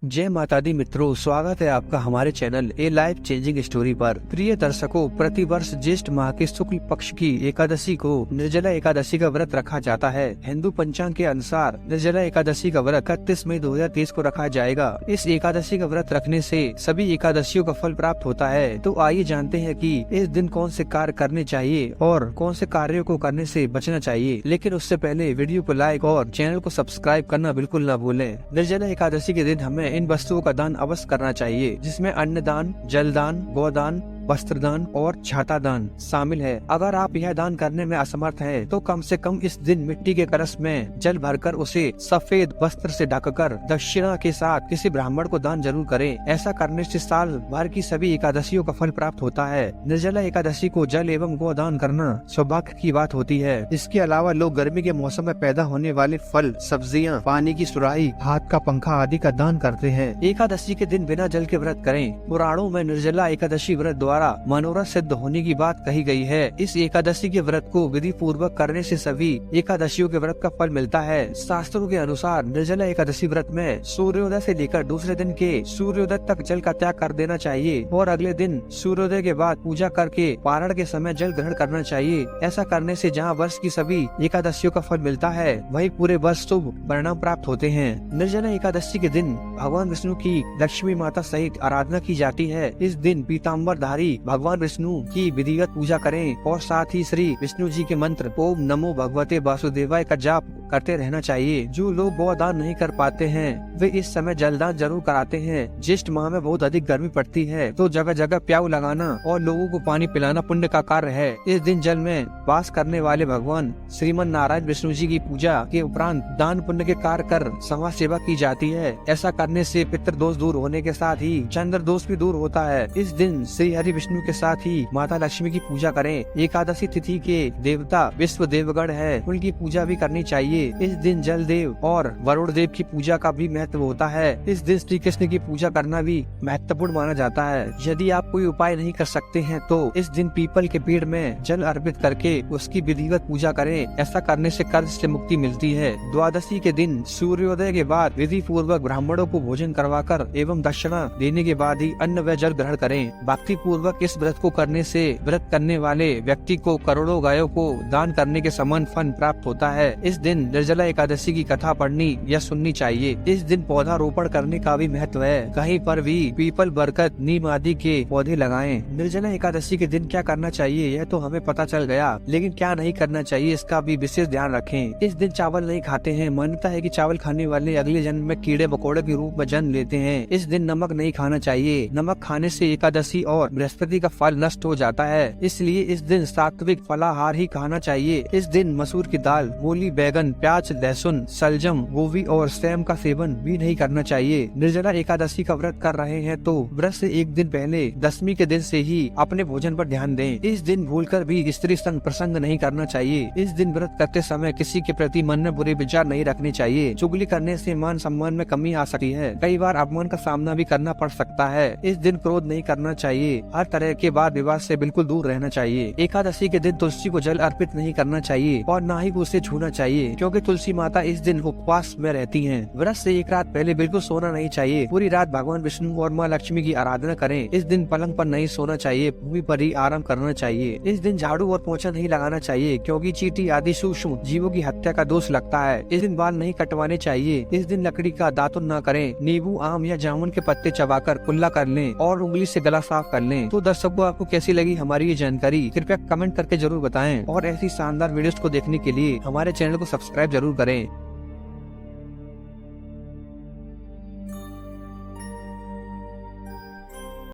जय माता दी मित्रों, स्वागत है आपका हमारे चैनल ए लाइफ चेंजिंग स्टोरी पर। प्रिय दर्शकों, प्रति वर्ष ज्येष्ठ माह के शुक्ल पक्ष की एकादशी को निर्जला एकादशी का व्रत रखा जाता है। हिंदू पंचांग के अनुसार निर्जला एकादशी का व्रत 31 मई 2023 को रखा जाएगा। इस एकादशी का व्रत रखने से सभी एकादशियों का फल प्राप्त होता है। तो आइए जानते हैं कि इस दिन कौन से कार्य करने चाहिए और कौन से कार्यों को करने से बचना चाहिए। लेकिन उससे पहले वीडियो को लाइक और चैनल को सब्सक्राइब करना बिल्कुल न भूलें। निर्जला एकादशी के दिन हमें इन वस्तुओं का दान अवश्य करना चाहिए, जिसमें अन्नदान, जलदान, गोदान, वस्त्रदान और छाता दान शामिल है। अगर आप यह दान करने में असमर्थ हैं, तो कम से कम इस दिन मिट्टी के कलश में जल भरकर उसे सफेद वस्त्र से ढककर दक्षिणा के साथ किसी ब्राह्मण को दान जरूर करें। ऐसा करने से साल भर की सभी एकादशियों का फल प्राप्त होता है। निर्जला एकादशी को जल एवं गोदान करना सौभाग्य की बात होती है। इसके अलावा लोग गर्मी के मौसम में पैदा होने वाले फल, सब्जियां, पानी की सुराही, हाथ का पंखा आदि का दान करते हैं। एकादशी के दिन बिना जल के व्रत करें। पुराणों में निर्जला एकादशी व्रत द्वारा मनोरथ सिद्ध होने की बात कही गई है। इस एकादशी के व्रत को विधि पूर्वक करने से सभी एकादशियों के व्रत का फल मिलता है। शास्त्रों के अनुसार निर्जला एकादशी व्रत में सूर्योदय से लेकर दूसरे दिन के सूर्योदय तक जल का त्याग कर देना चाहिए और अगले दिन सूर्योदय के बाद पूजा करके पारण के समय जल ग्रहण करना चाहिए। ऐसा करने से जहाँ वर्ष की सभी एकादशियों का फल मिलता है, वही पूरे वर्ष शुभ परिणाम प्राप्त होते हैं। निर्जला एकादशी के दिन भगवान विष्णु की लक्ष्मी माता सहित आराधना की जाती है। इस दिन पीताम्बरधारी भगवान विष्णु की विधिवत पूजा करें और साथ ही श्री विष्णु जी के मंत्र ओम नमो भगवते वासुदेवाय का जाप करते रहना चाहिए। जो लोग गोदान नहीं कर पाते हैं, वे इस समय जलदान जरूर कराते हैं। ज्येष्ठ माह में बहुत अधिक गर्मी पड़ती है, तो जगह जगह प्याऊ लगाना और लोगों को पानी पिलाना पुण्य का कार्य है। इस दिन जल में वास करने वाले भगवान श्रीमन नारायण विष्णु जी की पूजा के उपरांत दान पुण्य के कार्य कर समाज सेवा की जाती है। ऐसा करने से पितृ दोष दूर होने के साथ ही चंद्र दोष भी दूर होता है। इस दिन श्री हरि विष्णु के साथ ही माता लक्ष्मी की पूजा करें। एकादशी तिथि के देवता विश्व देवगण है, उनकी पूजा भी करनी चाहिए। इस दिन जल देव और वरुण देव की पूजा का भी महत्व होता है। इस दिन श्री कृष्ण की पूजा करना भी महत्वपूर्ण माना जाता है। यदि आप कोई उपाय नहीं कर सकते हैं, तो इस दिन पीपल के पेड़ में जल अर्पित करके उसकी विधिवत पूजा करें। ऐसा करने से कर्ज से मुक्ति मिलती है। द्वादशी के दिन सूर्योदय के बाद विधि पूर्वक ब्राह्मणों को भोजन करवाकर एवं दक्षिणा देने के बाद ही अन्न व जल ग्रहण करें। भक्ति पूर्वक इस व्रत को करने से व्रत करने वाले व्यक्ति को करोड़ों गायों को दान करने के समान फल प्राप्त होता है। इस दिन निर्जला एकादशी की कथा पढ़नी या सुननी चाहिए। इस दिन पौधा रोपण करने का भी महत्व है। कहीं पर भी पीपल, बरगद, नीम आदि के पौधे लगाएं। निर्जला एकादशी के दिन क्या करना चाहिए यह तो हमें पता चल गया, लेकिन क्या नहीं करना चाहिए इसका भी विशेष ध्यान रखें। इस दिन चावल नहीं खाते हैं। मान्यता है कि चावल खाने वाले अगले जन्म में कीड़े मकोड़े के रूप में जन्म लेते हैं। इस दिन नमक नहीं खाना चाहिए। नमक खाने से एकादशी और बृहस्पति का फल नष्ट हो जाता है, इसलिए इस दिन सात्विक फलाहार ही खाना चाहिए। इस दिन मसूर की दाल, मूली, बैगन, प्याज, लहसुन, सलजम, गोभी और सेम का सेवन भी नहीं करना चाहिए। निर्जला एकादशी का व्रत कर रहे हैं तो व्रत से एक दिन पहले दशमी के दिन से ही अपने भोजन पर ध्यान दें। इस दिन भूलकर भी स्त्री संग प्रसंग नहीं करना चाहिए। इस दिन व्रत करते समय किसी के प्रति मन में बुरे विचार नहीं रखने चाहिए। चुगली करने से मान सम्मान में कमी आ सकती है। कई बार अपमान का सामना भी करना पड़ सकता है। इस दिन क्रोध नहीं करना चाहिए। हर तरह के वाद विवाद से बिल्कुल दूर रहना चाहिए। एकादशी के दिन तुलसी को जल अर्पित नहीं करना चाहिए और न ही उसे छूना चाहिए, क्योंकि तुलसी माता इस दिन उपवास में रहती हैं। व्रत से एक रात पहले बिल्कुल सोना नहीं चाहिए। पूरी रात भगवान विष्णु और माँ लक्ष्मी की आराधना करें। इस दिन पलंग पर नहीं सोना चाहिए, भूमि पर ही आराम करना चाहिए। इस दिन झाड़ू और पोछा नहीं लगाना चाहिए, क्योंकि चींटी आदि सूक्ष्म जीवों की हत्या का दोष लगता है। इस दिन बाल नहीं कटवाने चाहिए। इस दिन लकड़ी का दातुन न करें। नींबू, आम या जामुन के पत्ते चबाकर कुल्ला कर लें और उंगली से गला साफ कर लें। तो दर्शकों, आपको कैसी लगी हमारी ये जानकारी, कृपया कमेंट करके जरूर बताएं और ऐसी शानदार वीडियोस को देखने के लिए हमारे चैनल को सब्सक्राइब जरूर करें।